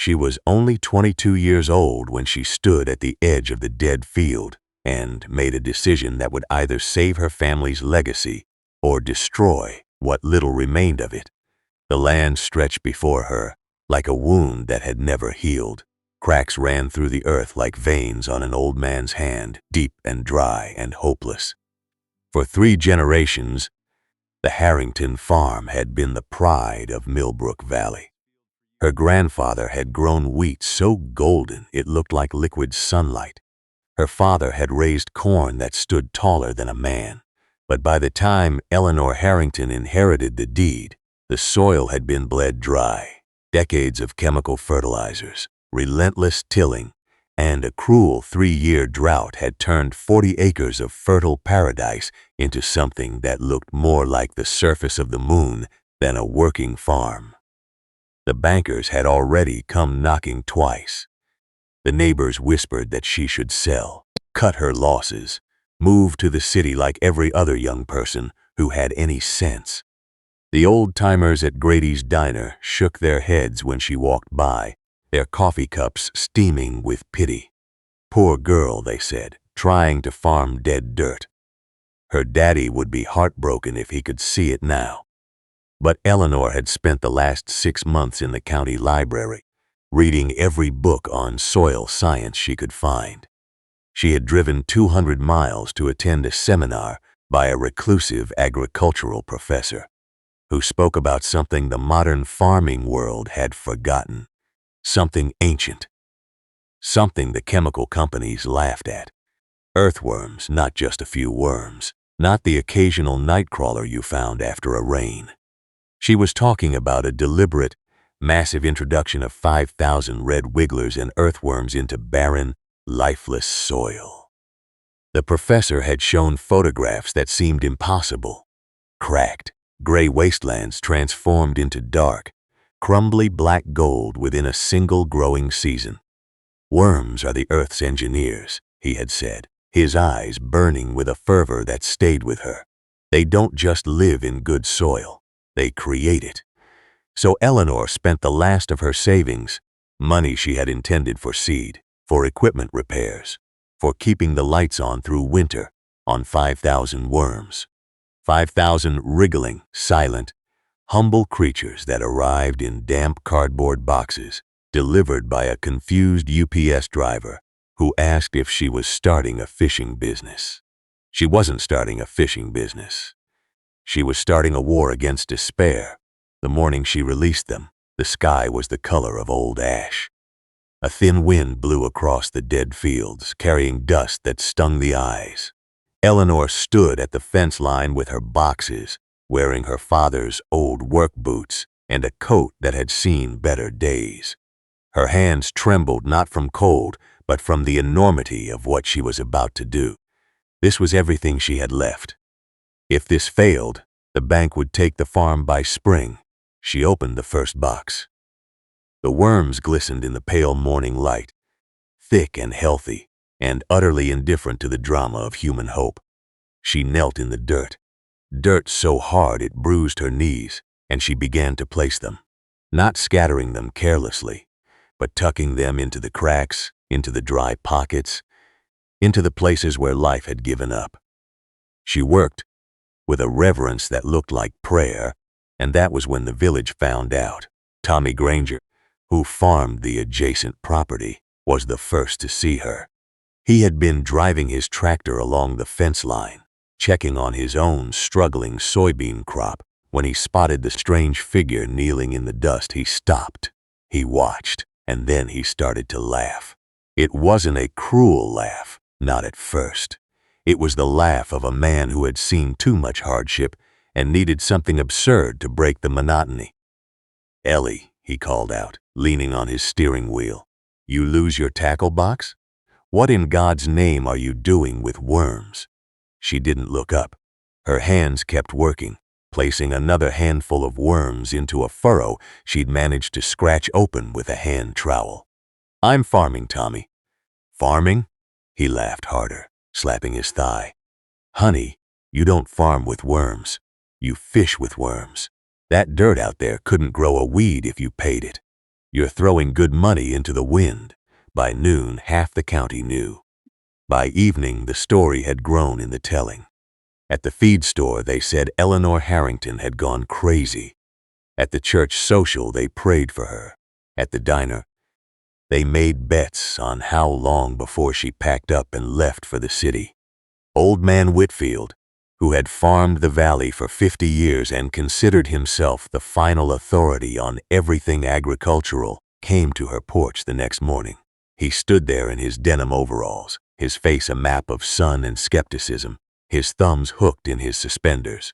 She was only 22 years old when she stood at the edge of the dead field and made a decision that would either save her family's legacy or destroy what little remained of it. The land stretched before her like a wound that had never healed. Cracks ran through the earth like veins on an old man's hand, deep and dry and hopeless. For 3 generations, the Harrington farm had been the pride of Millbrook Valley. Her grandfather had grown wheat so golden it looked like liquid sunlight. Her father had raised corn that stood taller than a man. But by the time Eleanor Harrington inherited the deed, the soil had been bled dry. Decades of chemical fertilizers, relentless tilling, and a cruel 3-year drought had turned 40 acres of fertile paradise into something that looked more like the surface of the moon than a working farm. The bankers had already come knocking twice. The neighbors whispered that she should sell, cut her losses, move to the city like every other young person who had any sense. The old-timers at Grady's Diner shook their heads when she walked by, their coffee cups steaming with pity. Poor girl, they said, trying to farm dead dirt. Her daddy would be heartbroken if he could see it now. But Eleanor had spent the last 6 months in the county library, reading every book on soil science she could find. She had driven 200 miles to attend a seminar by a reclusive agricultural professor who spoke about something the modern farming world had forgotten, something ancient, something the chemical companies laughed at. Earthworms, not just a few worms, not the occasional nightcrawler you found after a rain. She was talking about a deliberate, massive introduction of 5,000 red wigglers and earthworms into barren, lifeless soil. The professor had shown photographs that seemed impossible. Cracked, gray wastelands transformed into dark, crumbly black gold within a single growing season. Worms are the Earth's engineers, he had said, his eyes burning with a fervor that stayed with her. They don't just live in good soil, they create it. So Eleanor spent the last of her savings, money she had intended for seed, for equipment repairs, for keeping the lights on through winter, on 5,000 worms. 5,000 wriggling, silent, humble creatures that arrived in damp cardboard boxes, delivered by a confused UPS driver who asked if she was starting a fishing business. She wasn't starting a fishing business. She was starting a war against despair. The morning she released them, the sky was the color of old ash. A thin wind blew across the dead fields, carrying dust that stung the eyes. Eleanor stood at the fence line with her boxes, wearing her father's old work boots and a coat that had seen better days. Her hands trembled not from cold, but from the enormity of what she was about to do. This was everything she had left. If this failed, the bank would take the farm by spring. She opened the first box. The worms glistened in the pale morning light, thick and healthy, and utterly indifferent to the drama of human hope. She knelt in the dirt so hard it bruised her knees, and she began to place them, not scattering them carelessly, but tucking them into the cracks, into the dry pockets, into the places where life had given up. She worked with a reverence that looked like prayer, and that was when the village found out. Tommy Granger, who farmed the adjacent property, was the first to see her. He had been driving his tractor along the fence line, checking on his own struggling soybean crop. When he spotted the strange figure kneeling in the dust, he stopped. He watched, and then he started to laugh. It wasn't a cruel laugh, not at first. It was the laugh of a man who had seen too much hardship and needed something absurd to break the monotony. "Ellie," he called out, leaning on his steering wheel, "you lose your tackle box? What in God's name are you doing with worms?" She didn't look up. Her hands kept working, placing another handful of worms into a furrow she'd managed to scratch open with a hand trowel. "I'm farming, Tommy." "Farming?" He laughed harder, slapping his thigh. "Honey, you don't farm with worms. You fish with worms. That dirt out there couldn't grow a weed if you paid it. You're throwing good money into the wind." By noon, half the county knew. By evening, the story had grown in the telling. At the feed store, they said Eleanor Harrington had gone crazy. At the church social, they prayed for her. At the diner, they made bets on how long before she packed up and left for the city. Old man Whitfield, who had farmed the valley for 50 years and considered himself the final authority on everything agricultural, came to her porch the next morning. He stood there in his denim overalls, his face a map of sun and skepticism, his thumbs hooked in his suspenders.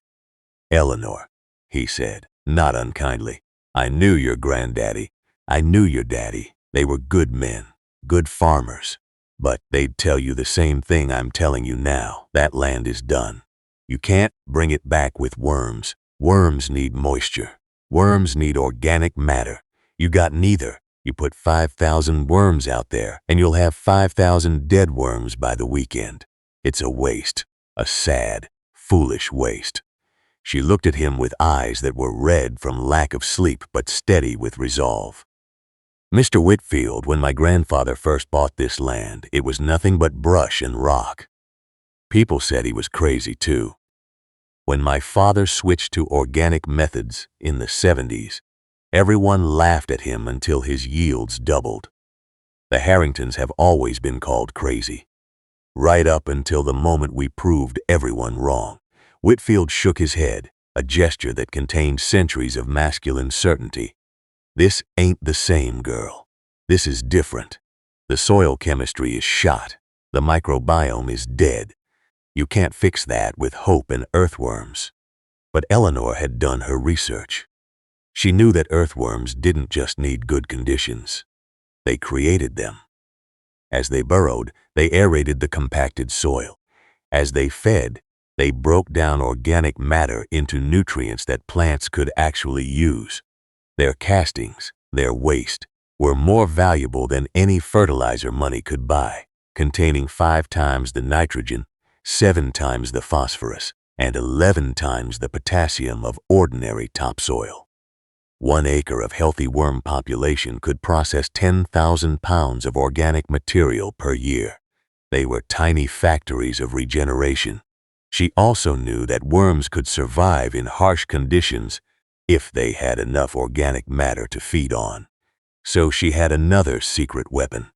"Eleanor," he said, not unkindly, "I knew your granddaddy. I knew your daddy. They were good men, good farmers. But they'd tell you the same thing I'm telling you now. That land is done. You can't bring it back with worms. Worms need moisture. Worms need organic matter. You got neither. You put 5,000 worms out there, and you'll have 5,000 dead worms by the weekend. It's a waste, a sad, foolish waste." She looked at him with eyes that were red from lack of sleep but steady with resolve. "Mr. Whitfield, when my grandfather first bought this land, it was nothing but brush and rock. People said he was crazy too. When my father switched to organic methods in the 70s, everyone laughed at him until his yields doubled. The Harringtons have always been called crazy, right up until the moment we proved everyone wrong." Whitfield shook his head, a gesture that contained centuries of masculine certainty. "This ain't the same, girl. This is different. The soil chemistry is shot. The microbiome is dead. You can't fix that with hope and earthworms." But Eleanor had done her research. She knew that earthworms didn't just need good conditions. They created them. As they burrowed, they aerated the compacted soil. As they fed, they broke down organic matter into nutrients that plants could actually use. Their castings, their waste, were more valuable than any fertilizer money could buy, containing 5 times the nitrogen, 7 times the phosphorus, and 11 times the potassium of ordinary topsoil. 1 acre of healthy worm population could process 10,000 pounds of organic material per year. They were tiny factories of regeneration. She also knew that worms could survive in harsh conditions if they had enough organic matter to feed on. So she had another secret weapon: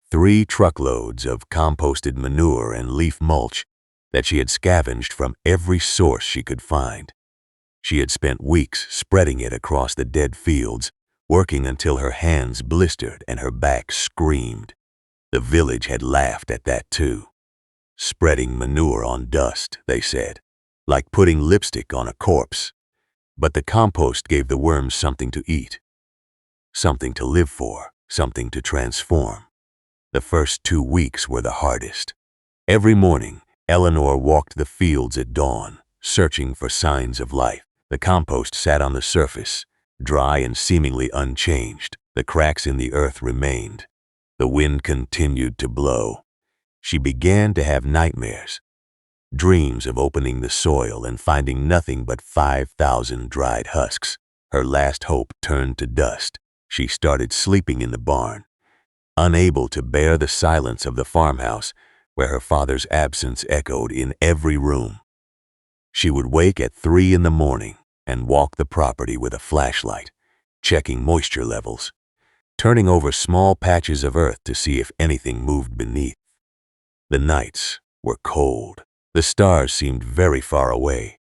3 truckloads of composted manure and leaf mulch that she had scavenged from every source she could find. She had spent weeks spreading it across the dead fields, working until her hands blistered and her back screamed. The village had laughed at that too. Spreading manure on dust, they said, like putting lipstick on a corpse. But the compost gave the worms something to eat, something to live for, something to transform. The first 2 weeks were the hardest. Every morning, Eleanor walked the fields at dawn, searching for signs of life. The compost sat on the surface, dry and seemingly unchanged. The cracks in the earth remained. The wind continued to blow. She began to have nightmares, dreams of opening the soil and finding nothing but 5,000 dried husks. Her last hope turned to dust. She started sleeping in the barn, unable to bear the silence of the farmhouse where her father's absence echoed in every room. She would wake at 3 in the morning and walk the property with a flashlight, checking moisture levels, turning over small patches of earth to see if anything moved beneath. The nights were cold. The stars seemed very far away.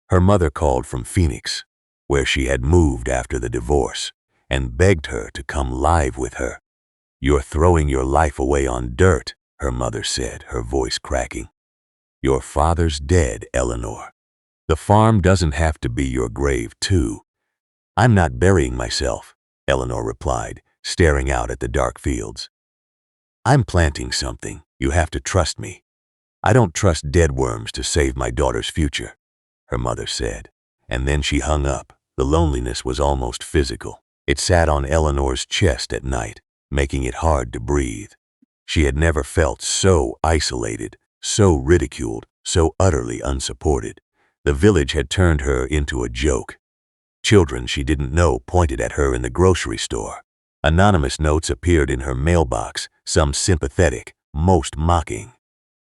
Her mother called from Phoenix, where she had moved after the divorce, and begged her to come live with her. "You're throwing your life away on dirt," her mother said, her voice cracking. "Your father's dead, Eleanor. The farm doesn't have to be your grave, too." "I'm not burying myself," Eleanor replied, staring out at the dark fields. "I'm planting something. You have to trust me. I don't trust dead worms to save my daughter's future," her mother said. And then she hung up. The loneliness was almost physical. It sat on Eleanor's chest at night, making it hard to breathe. She had never felt so isolated, so ridiculed, so utterly unsupported. The village had turned her into a joke. Children she didn't know pointed at her in the grocery store. Anonymous notes appeared in her mailbox, some sympathetic, most mocking.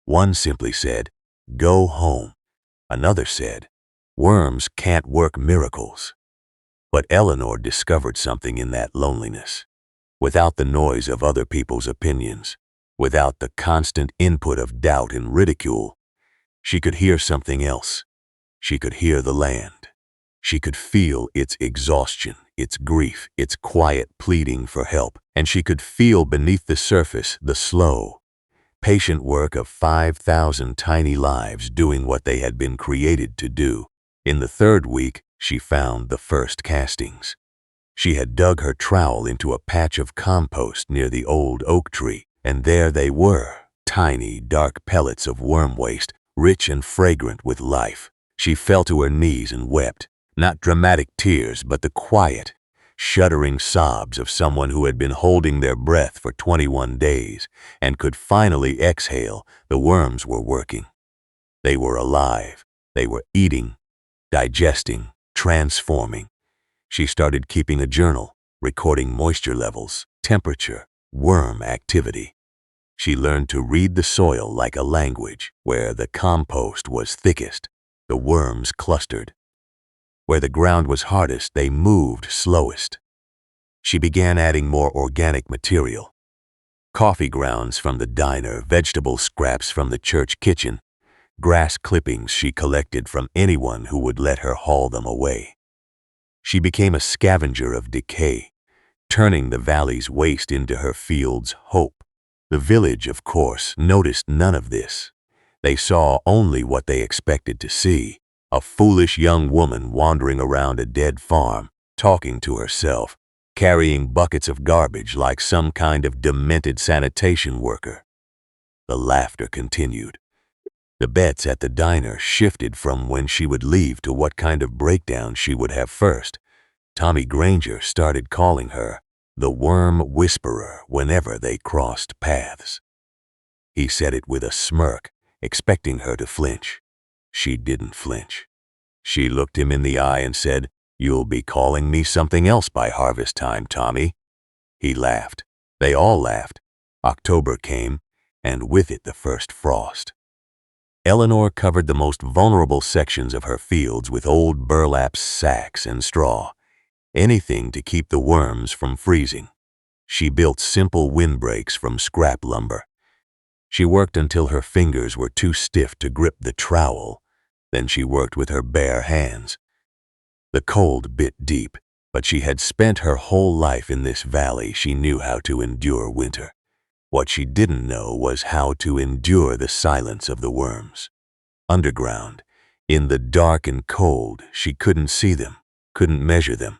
One simply said, "Go home." Another said, "Worms can't work miracles." But Eleanor discovered something in that loneliness. Without the noise of other people's opinions, without the constant input of doubt and ridicule, she could hear something else. She could hear the land. She could feel its exhaustion, its grief, its quiet pleading for help, and she could feel beneath the surface the slow, patient work of 5,000 tiny lives doing what they had been created to do. In the third week, she found the first castings. She had dug her trowel into a patch of compost near the old oak tree, and there they were, tiny, dark pellets of worm waste, rich and fragrant with life. She fell to her knees and wept, not dramatic tears, but the quiet, shuddering sobs of someone who had been holding their breath for 21 days and could finally exhale. The worms were working. They were alive. They were eating, digesting, transforming. She started keeping a journal, recording moisture levels, temperature, worm activity. She learned to read the soil like a language. Where the compost was thickest, the worms clustered. Where the ground was hardest, they moved slowest. She began adding more organic material. Coffee grounds from the diner, vegetable scraps from the church kitchen, grass clippings she collected from anyone who would let her haul them away. She became a scavenger of decay, turning the valley's waste into her field's hope. The village, of course, noticed none of this. They saw only what they expected to see, a foolish young woman wandering around a dead farm, talking to herself, carrying buckets of garbage like some kind of demented sanitation worker. The laughter continued. The bets at the diner shifted from when she would leave to what kind of breakdown she would have first. Tommy Granger started calling her the Worm Whisperer whenever they crossed paths. He said it with a smirk, expecting her to flinch. She didn't flinch. She looked him in the eye and said, "You'll be calling me something else by harvest time, Tommy." He laughed. They all laughed. October came, and with it the first frost. Eleanor covered the most vulnerable sections of her fields with old burlap sacks and straw, anything to keep the worms from freezing. She built simple windbreaks from scrap lumber. She worked until her fingers were too stiff to grip the trowel. Then she worked with her bare hands. The cold bit deep, but she had spent her whole life in this valley. She knew how to endure winter. What she didn't know was how to endure the silence of the worms. Underground, in the dark and cold, she couldn't see them, couldn't measure them,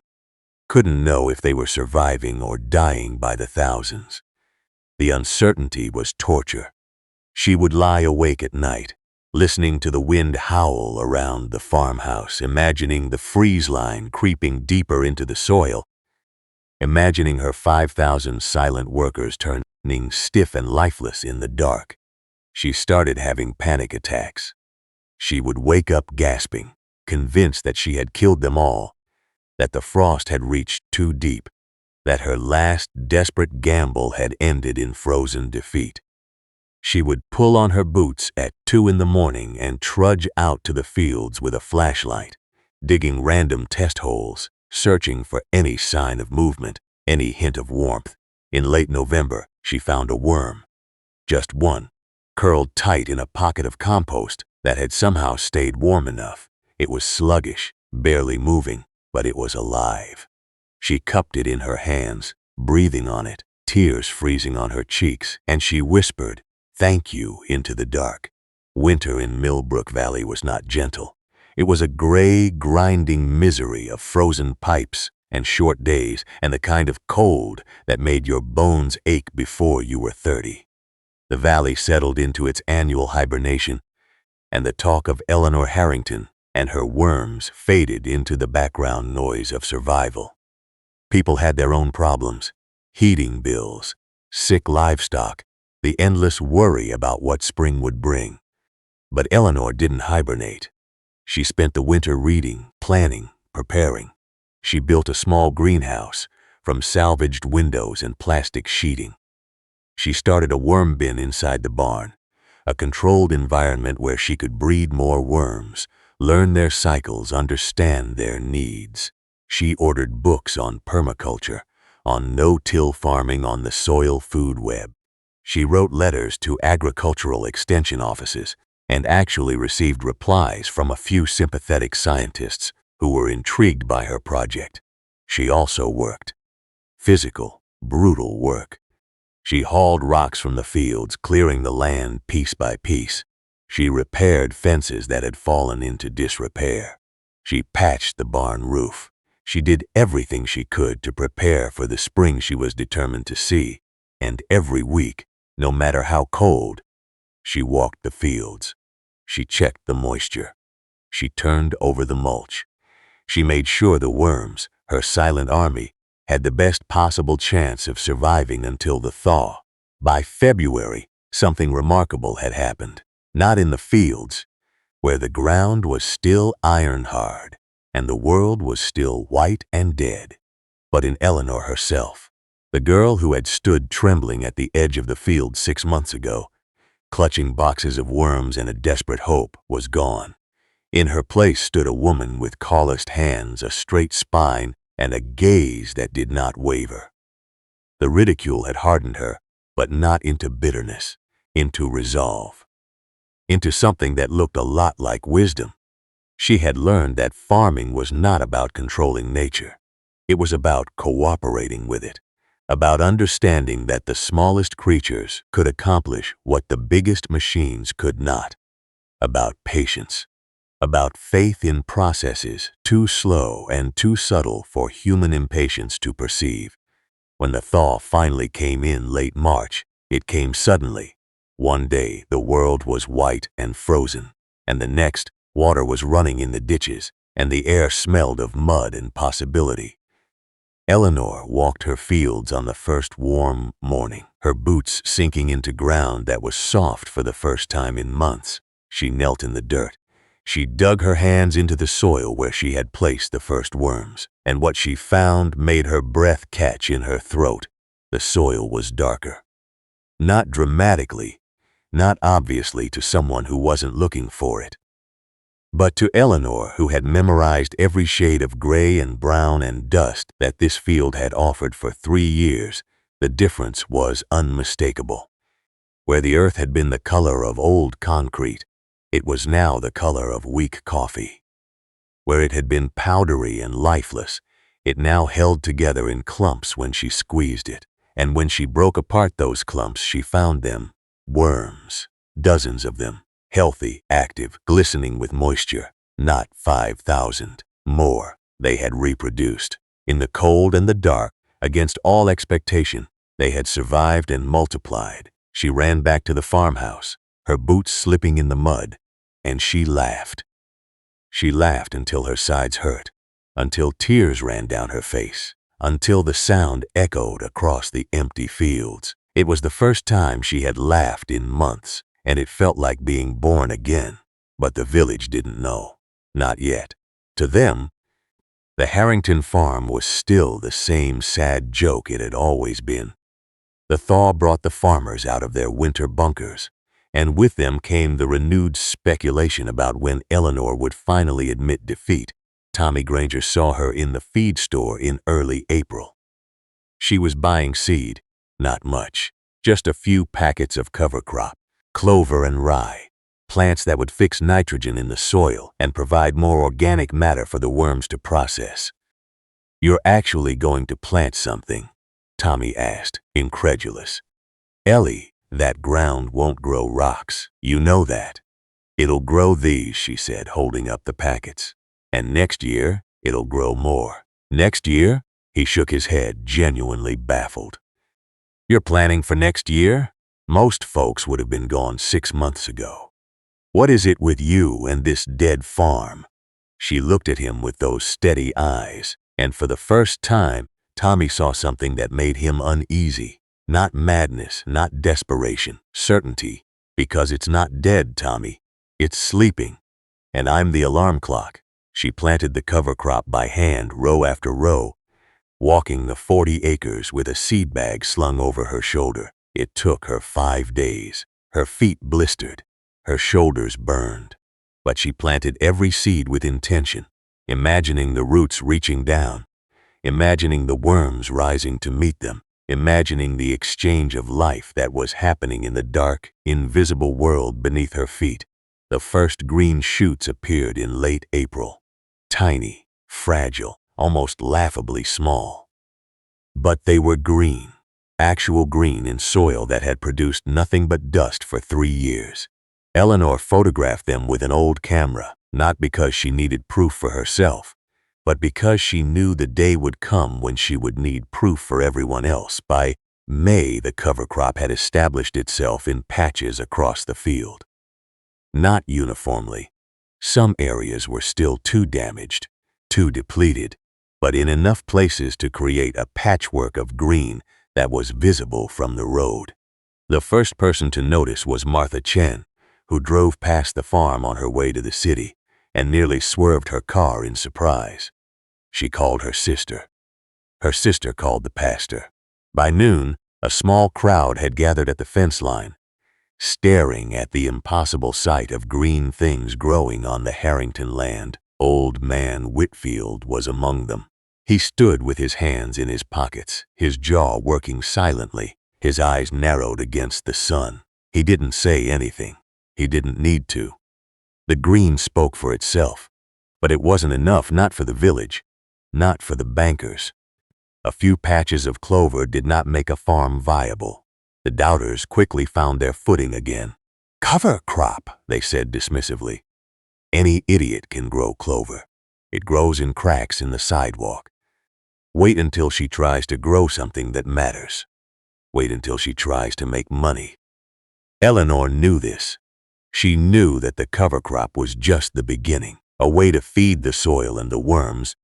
couldn't know if they were surviving or dying by the thousands. The uncertainty was torture. She would lie awake at night, listening to the wind howl around the farmhouse, imagining the freeze line creeping deeper into the soil, imagining her 5,000 silent workers turning stiff and lifeless in the dark. She started having panic attacks. She would wake up gasping, convinced that she had killed them all, that the frost had reached too deep, that her last desperate gamble had ended in frozen defeat. She would pull on her boots at 2 in the morning and trudge out to the fields with a flashlight, digging random test holes, searching for any sign of movement, any hint of warmth. In late November, she found a worm. Just one, curled tight in a pocket of compost that had somehow stayed warm enough. It was sluggish, barely moving, but it was alive. She cupped it in her hands, breathing on it, tears freezing on her cheeks, and she whispered, "Thank you," into the dark. Winter in Millbrook Valley was not gentle. It was a gray, grinding misery of frozen pipes and short days and the kind of cold that made your bones ache before you were 30. The valley settled into its annual hibernation, and the talk of Eleanor Harrington and her worms faded into the background noise of survival. People had their own problems, heating bills, sick livestock, the endless worry about what spring would bring. But Eleanor didn't hibernate. She spent the winter reading, planning, preparing. She built a small greenhouse, from salvaged windows and plastic sheeting. She started a worm bin inside the barn, a controlled environment where she could breed more worms, learn their cycles, understand their needs. She ordered books on permaculture, on no-till farming, on the soil food web. She wrote letters to agricultural extension offices and actually received replies from a few sympathetic scientists who were intrigued by her project. She also worked. Physical, brutal work. She hauled rocks from the fields, clearing the land piece by piece. She repaired fences that had fallen into disrepair. She patched the barn roof. She did everything she could to prepare for the spring she was determined to see. And every week, no matter how cold, she walked the fields. She checked the moisture. She turned over the mulch. She made sure the worms, her silent army, had the best possible chance of surviving until the thaw. By February, something remarkable had happened. Not in the fields, where the ground was still iron hard and the world was still white and dead, but in Eleanor herself, the girl who had stood trembling at the edge of the field 6 months ago, clutching boxes of worms and a desperate hope, was gone. In her place stood a woman with calloused hands, a straight spine, and a gaze that did not waver. The ridicule had hardened her, but not into bitterness, into resolve, into something that looked a lot like wisdom. She had learned that farming was not about controlling nature. It was about cooperating with it, about understanding that the smallest creatures could accomplish what the biggest machines could not, about patience, about faith in processes too slow and too subtle for human impatience to perceive. When the thaw finally came in late March, it came suddenly. One day the world was white and frozen, and the next, water was running in the ditches, and the air smelled of mud and possibility. Eleanor walked her fields on the first warm morning, her boots sinking into ground that was soft for the first time in months. She knelt in the dirt. She dug her hands into the soil where she had placed the first worms, and what she found made her breath catch in her throat. The soil was darker. Not dramatically, not obviously to someone who wasn't looking for it. But to Eleanor, who had memorized every shade of gray and brown and dust that this field had offered for 3 years, the difference was unmistakable. Where the earth had been the color of old concrete, it was now the color of weak coffee. Where it had been powdery and lifeless, it now held together in clumps when she squeezed it, and when she broke apart those clumps, she found them worms, dozens of them, healthy, active, glistening with moisture. Not 5,000. More. They had reproduced. In the cold and the dark, against all expectation, they had survived and multiplied. She ran back to the farmhouse, her boots slipping in the mud, and she laughed. She laughed until her sides hurt, until tears ran down her face, until the sound echoed across the empty fields. It was the first time she had laughed in months, and it felt like being born again. But the village didn't know. Not yet. To them, the Harrington farm was still the same sad joke it had always been. The thaw brought the farmers out of their winter bunkers, and with them came the renewed speculation about when Eleanor would finally admit defeat. Tommy Granger saw her in the feed store in early April. She was buying seed, not much, just a few packets of cover crop, clover and rye, plants that would fix nitrogen in the soil and provide more organic matter for the worms to process. "You're actually going to plant something?" Tommy asked, incredulous. "Ellie, that ground won't grow rocks. You know that." "It'll grow these," she said, holding up the packets. "And next year, it'll grow more." "Next year?" He shook his head, genuinely baffled. "You're planning for next year? Most folks would have been gone 6 months ago. What is it with you and this dead farm?" She looked at him with those steady eyes, and for the first time, Tommy saw something that made him uneasy. Not madness, not desperation, certainty. "Because it's not dead, Tommy. It's sleeping. And I'm the alarm clock." She planted the cover crop by hand, row after row, walking the 40 acres with a seed bag slung over her shoulder. It took her 5 days. Her feet blistered, her shoulders burned. But she planted every seed with intention, imagining the roots reaching down, imagining the worms rising to meet them, imagining the exchange of life that was happening in the dark, invisible world beneath her feet. The first green shoots appeared in late April, tiny, fragile, almost laughably small. But they were green, actual green in soil that had produced nothing but dust for 3 years. Eleanor photographed them with an old camera, not because she needed proof for herself, but because she knew the day would come when she would need proof for everyone else. By May, the cover crop had established itself in patches across the field. Not uniformly. Some areas were still too damaged, too depleted, but in enough places to create a patchwork of green that was visible from the road. The first person to notice was Martha Chen, who drove past the farm on her way to the city and nearly swerved her car in surprise. She called her sister. Her sister called the pastor. By noon, a small crowd had gathered at the fence line, staring at the impossible sight of green things growing on the Harrington land. Old man Whitfield was among them. He stood with his hands in his pockets, his jaw working silently, his eyes narrowed against the sun. He didn't say anything. He didn't need to. The green spoke for itself, but it wasn't enough, not for the village, not for the bankers. A few patches of clover did not make a farm viable. The doubters quickly found their footing again. "Cover crop," they said dismissively. "Any idiot can grow clover. It grows in cracks in the sidewalk. Wait until she tries to grow something that matters. Wait until she tries to make money." Eleanor knew this. She knew that the cover crop was just the beginning, a way to feed the soil and the worms,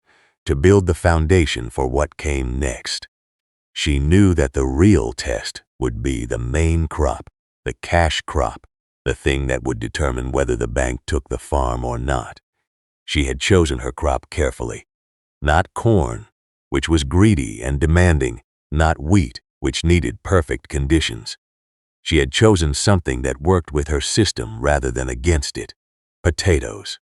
to build the foundation for what came next. She knew that the real test would be the main crop, the cash crop, the thing that would determine whether the bank took the farm or not. She had chosen her crop carefully. Not corn, which was greedy and demanding, not wheat, which needed perfect conditions. She had chosen something that worked with her system rather than against it. Potatoes.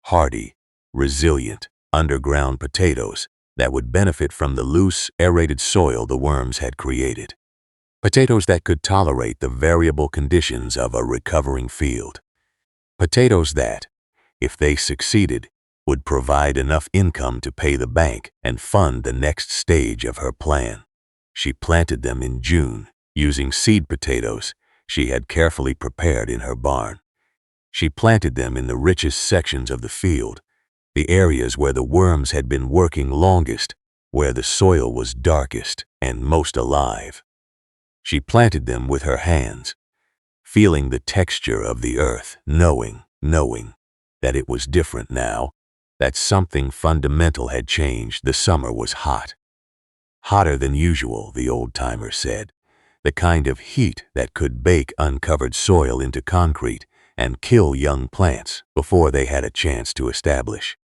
Hardy, resilient, underground potatoes that would benefit from the loose, aerated soil the worms had created. Potatoes that could tolerate the variable conditions of a recovering field. Potatoes that, if they succeeded, would provide enough income to pay the bank and fund the next stage of her plan. She planted them in June, using seed potatoes she had carefully prepared in her barn. She planted them in the richest sections of the field, the areas where the worms had been working longest, where the soil was darkest and most alive. She planted them with her hands, feeling the texture of the earth, knowing that it was different now, that something fundamental had changed. The summer was hot. Hotter than usual, the old-timer said, the kind of heat that could bake uncovered soil into concrete and kill young plants before they had a chance to establish.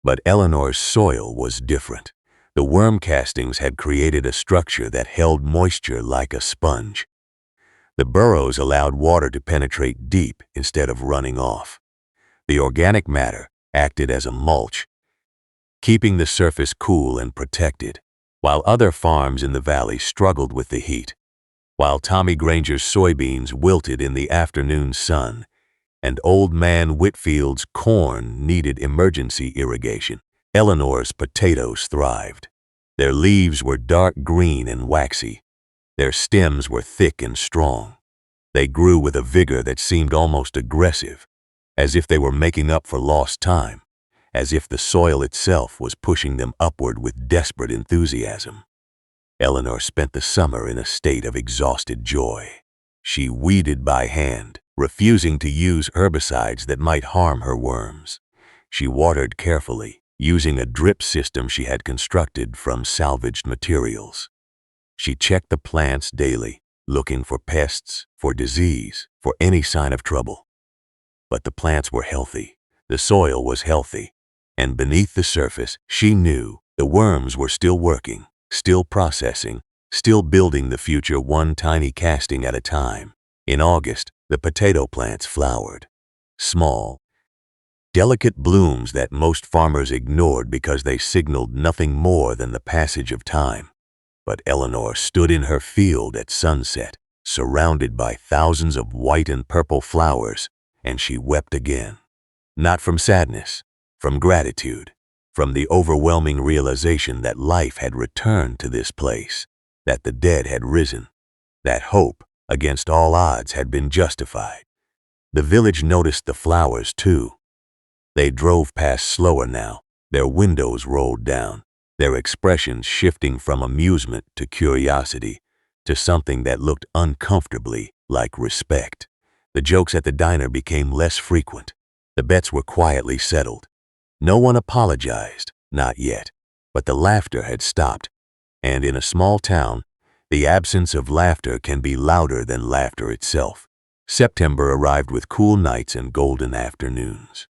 But Eleanor's soil was different. The worm castings had created a structure that held moisture like a sponge. The burrows allowed water to penetrate deep instead of running off. The organic matter acted as a mulch, keeping the surface cool and protected, while other farms in the valley struggled with the heat. While Tommy Granger's soybeans wilted in the afternoon sun, and Old Man Whitfield's corn needed emergency irrigation, Eleanor's potatoes thrived. Their leaves were dark green and waxy. Their stems were thick and strong. They grew with a vigor that seemed almost aggressive, as if they were making up for lost time, as if the soil itself was pushing them upward with desperate enthusiasm. Eleanor spent the summer in a state of exhausted joy. She weeded by hand, refusing to use herbicides that might harm her worms. She watered carefully, using a drip system she had constructed from salvaged materials. She checked the plants daily, looking for pests, for disease, for any sign of trouble. But the plants were healthy, the soil was healthy, and beneath the surface, she knew The worms were still working, still processing, still building the future one tiny casting at a time. In August, the potato plants flowered. Small, delicate blooms that most farmers ignored because they signaled nothing more than the passage of time. But Eleanor stood in her field at sunset, surrounded by thousands of white and purple flowers, and she wept again. Not from sadness, from gratitude, from the overwhelming realization that life had returned to this place, that the dead had risen, that hope, against all odds, had been justified. The village noticed the flowers, too. They drove past slower now, their windows rolled down, their expressions shifting from amusement to curiosity, to something that looked uncomfortably like respect. The jokes at the diner became less frequent. The bets were quietly settled. No one apologized, not yet, but the laughter had stopped. And in a small town, the absence of laughter can be louder than laughter itself. September arrived with cool nights and golden afternoons.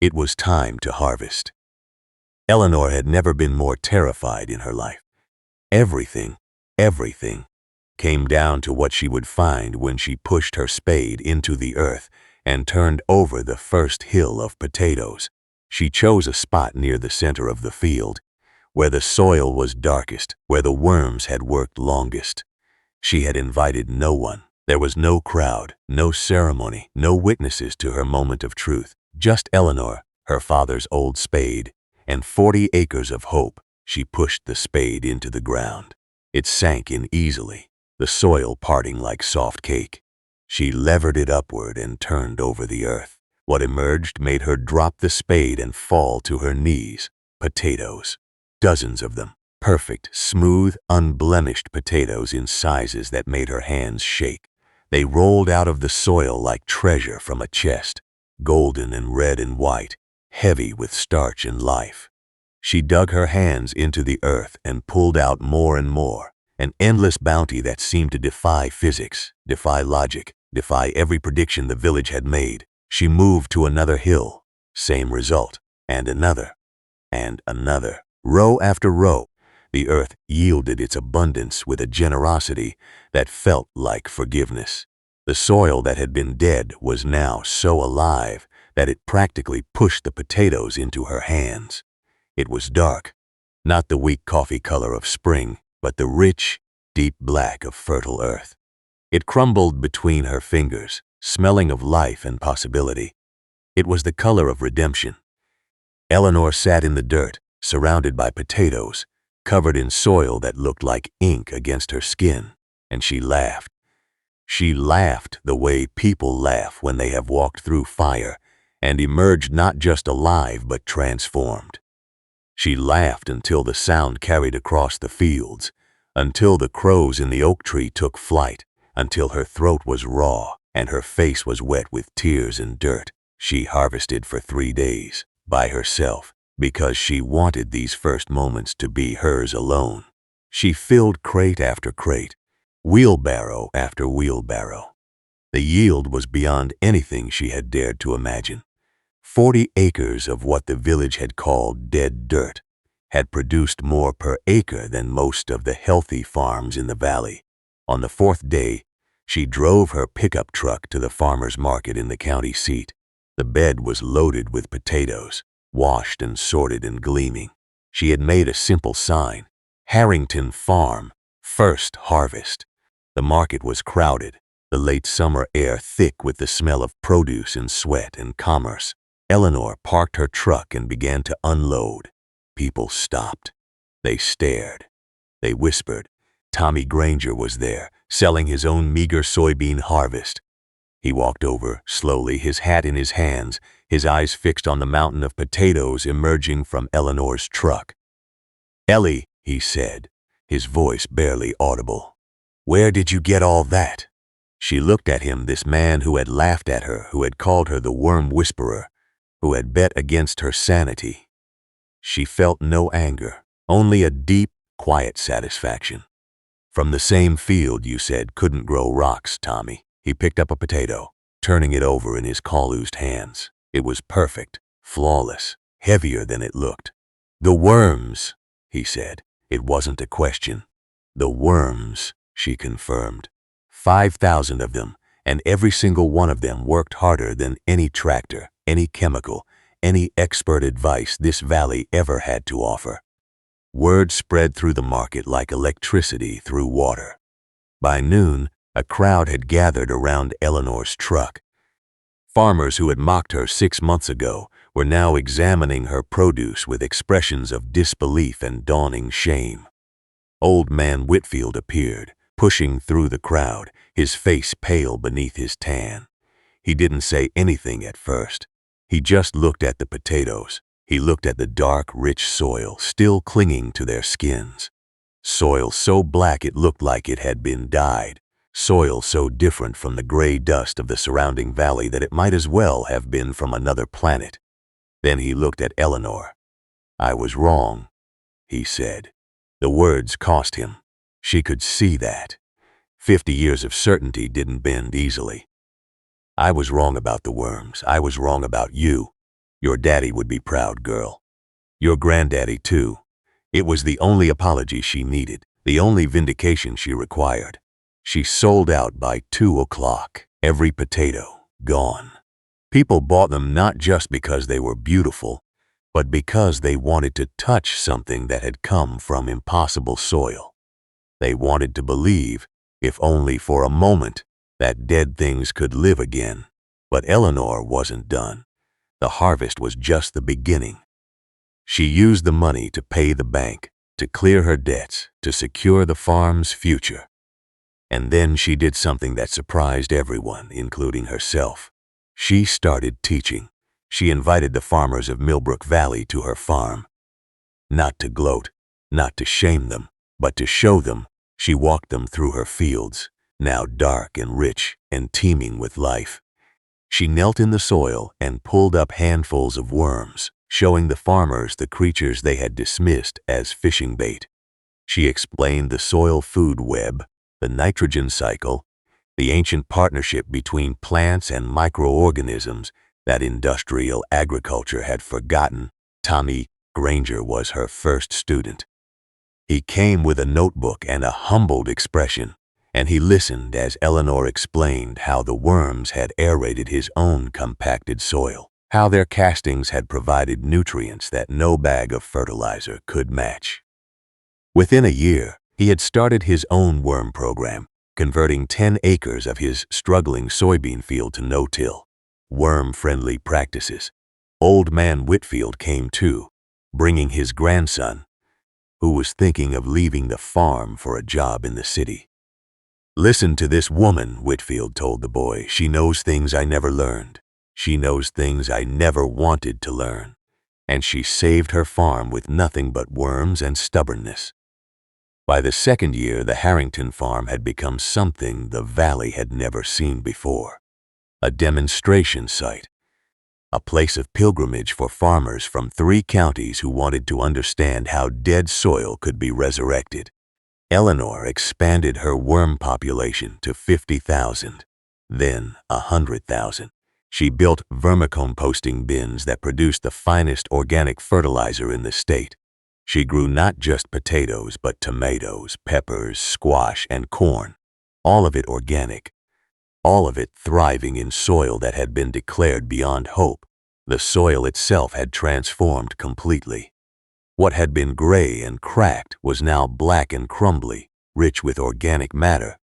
It was time to harvest. Eleanor had never been more terrified in her life. Everything came down to what she would find when she pushed her spade into the earth and turned over the first hill of potatoes. She chose a spot near the center of the field, where the soil was darkest, where the worms had worked longest. She had invited no one. There was no crowd, no ceremony, no witnesses to her moment of truth. Just Eleanor, her father's old spade, and 40 acres of hope. She pushed the spade into the ground. It sank in easily, the soil parting like soft cake. She levered it upward and turned over the earth. What emerged made her drop the spade and fall to her knees. Potatoes. Dozens of them. Perfect, smooth, unblemished potatoes in sizes that made her hands shake. They rolled out of the soil like treasure from a chest, golden and red and white, heavy with starch and life. She dug her hands into the earth and pulled out more and more, an endless bounty that seemed to defy physics, defy logic, defy every prediction the village had made. She moved to another hill, same result, and another, row after row. The earth yielded its abundance with a generosity that felt like forgiveness. The soil that had been dead was now so alive that it practically pushed the potatoes into her hands. It was dark, not the weak coffee color of spring, but the rich, deep black of fertile earth. It crumbled between her fingers, smelling of life and possibility. It was the color of redemption. Eleanor sat in the dirt, surrounded by potatoes, covered in soil that looked like ink against her skin, and she laughed. She laughed the way people laugh when they have walked through fire and emerged not just alive but transformed. She laughed until the sound carried across the fields, until the crows in the oak tree took flight, until her throat was raw and her face was wet with tears and dirt. She harvested for 3 days, by herself, because she wanted these first moments to be hers alone. She filled crate after crate, wheelbarrow after wheelbarrow. The yield was beyond anything she had dared to imagine. 40 acres of what the village had called dead dirt had produced more per acre than most of the healthy farms in the valley. On the 4th day, she drove her pickup truck to the farmer's market in the county seat. The bed was loaded with potatoes, washed and sorted and gleaming. She had made a simple sign, Harrington Farm, First Harvest. The market was crowded, the late summer air thick with the smell of produce and sweat and commerce. Eleanor parked her truck and began to unload. People stopped. They stared. They whispered. Tommy Granger was there, selling his own meager soybean harvest. He walked over, slowly, his hat in his hands, his eyes fixed on the mountain of potatoes emerging from Eleanor's truck. "Ellie," he said, his voice barely audible, "where did you get all that?" She looked at him, this man who had laughed at her, who had called her the worm whisperer, who had bet against her sanity. She felt no anger, only a deep, quiet satisfaction. "From the same field you said couldn't grow rocks, Tommy." He picked up a potato, turning it over in his calloused hands. It was perfect, flawless, heavier than it looked. "The worms," he said. It wasn't a question. The worms, she confirmed. 5,000 of them, and every single one of them worked harder than any tractor, any chemical, any expert advice this valley ever had to offer. Word spread through the market like electricity through water. By noon, a crowd had gathered around Eleanor's truck. Farmers who had mocked her 6 months ago were now examining her produce with expressions of disbelief and dawning shame. Old Man Whitfield appeared, pushing through the crowd, his face pale beneath his tan. He didn't say anything at first. He just looked at the potatoes. He looked at the dark, rich soil still clinging to their skins. Soil so black it looked like it had been dyed. Soil so different from the gray dust of the surrounding valley that it might as well have been from another planet. Then he looked at Eleanor. "I was wrong," he said. The words cost him. She could see that. 50 years of certainty didn't bend easily. "I was wrong about the worms. I was wrong about you. Your daddy would be proud, girl. Your granddaddy, too." It was the only apology she needed, the only vindication she required. She sold out by 2 o'clock. Every potato gone. People bought them not just because they were beautiful, but because they wanted to touch something that had come from impossible soil. They wanted to believe, if only for a moment, that dead things could live again. But Eleanor wasn't done. The harvest was just the beginning. She used the money to pay the bank, to clear her debts, to secure the farm's future. And then she did something that surprised everyone, including herself. She started teaching. She invited the farmers of Millbrook Valley to her farm. Not to gloat, not to shame them, but to show them. She walked them through her fields, now dark and rich and teeming with life. She knelt in the soil and pulled up handfuls of worms, showing the farmers the creatures they had dismissed as fishing bait. She explained the soil food web, the nitrogen cycle, the ancient partnership between plants and microorganisms that industrial agriculture had forgotten. Tommy Granger was her first student. He came with a notebook and a humbled expression, and he listened as Eleanor explained how the worms had aerated his own compacted soil, how their castings had provided nutrients that no bag of fertilizer could match. Within a year, he had started his own worm program, converting 10 acres of his struggling soybean field to no-till, worm-friendly practices. Old Man Whitfield came too, bringing his grandson, who was thinking of leaving the farm for a job in the city. "Listen to this woman," Whitfield told the boy. "She knows things I never learned. She knows things I never wanted to learn. And she saved her farm with nothing but worms and stubbornness." By the second year, the Harrington farm had become something the valley had never seen before. A demonstration site. A place of pilgrimage for farmers from 3 counties who wanted to understand how dead soil could be resurrected. Eleanor expanded her worm population to 50,000, then 100,000. She built vermicomposting bins that produced the finest organic fertilizer in the state. She grew not just potatoes, but tomatoes, peppers, squash, and corn, all of it organic, all of it thriving in soil that had been declared beyond hope. The soil itself had transformed completely. What had been gray and cracked was now black and crumbly, rich with organic matter,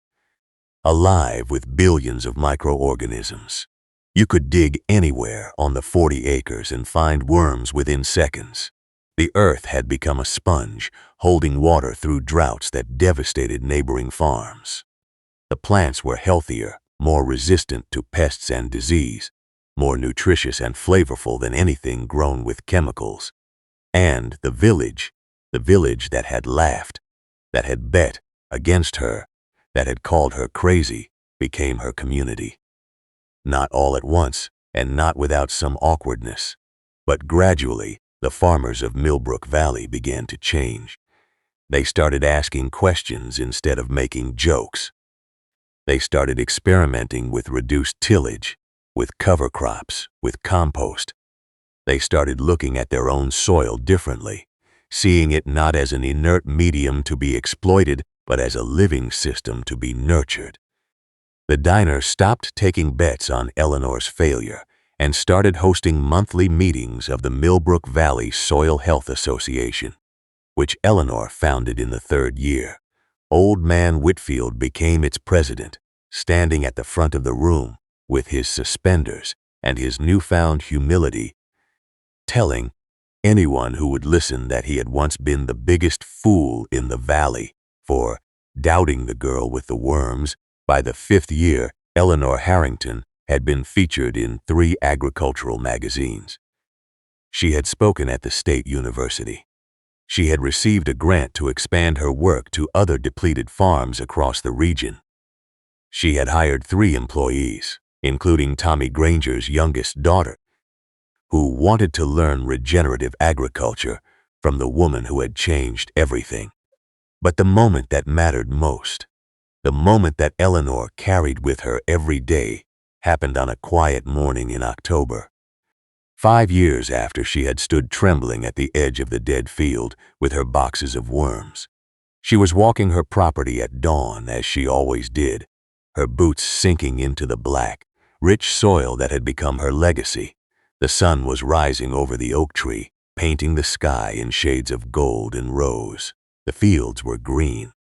alive with billions of microorganisms. You could dig anywhere on the 40 acres and find worms within seconds. The earth had become a sponge, holding water through droughts that devastated neighboring farms. The plants were healthier, more resistant to pests and disease, more nutritious and flavorful than anything grown with chemicals. And the village that had laughed, that had bet against her, that had called her crazy, became her community. Not all at once, and not without some awkwardness, but gradually, the farmers of Millbrook Valley began to change. They started asking questions instead of making jokes. They started experimenting with reduced tillage, with cover crops, with compost. They started looking at their own soil differently. seeing it not as an inert medium to be exploited, but as a living system to be nurtured. The diner stopped taking bets on Eleanor's failure and started hosting monthly meetings of the Millbrook Valley Soil Health Association, which Eleanor founded in the 3rd year. Old Man Whitfield became its president, standing at the front of the room with his suspenders and his newfound humility, telling anyone who would listen that he had once been the biggest fool in the valley for doubting the girl with the worms. By the 5th year, Eleanor Harrington had been featured in 3 agricultural magazines. She had spoken at the state university. She had received a grant to expand her work to other depleted farms across the region. She had hired 3 employees, including Tommy Granger's youngest daughter, who wanted to learn regenerative agriculture from the woman who had changed everything. But the moment that mattered most, the moment that Eleanor carried with her every day, happened on a quiet morning in October. 5 years after she had stood trembling at the edge of the dead field with her boxes of worms. She was walking her property at dawn, as she always did, her boots sinking into the black, rich soil that had become her legacy. The sun was rising over the oak tree, painting the sky in shades of gold and rose. The fields were green,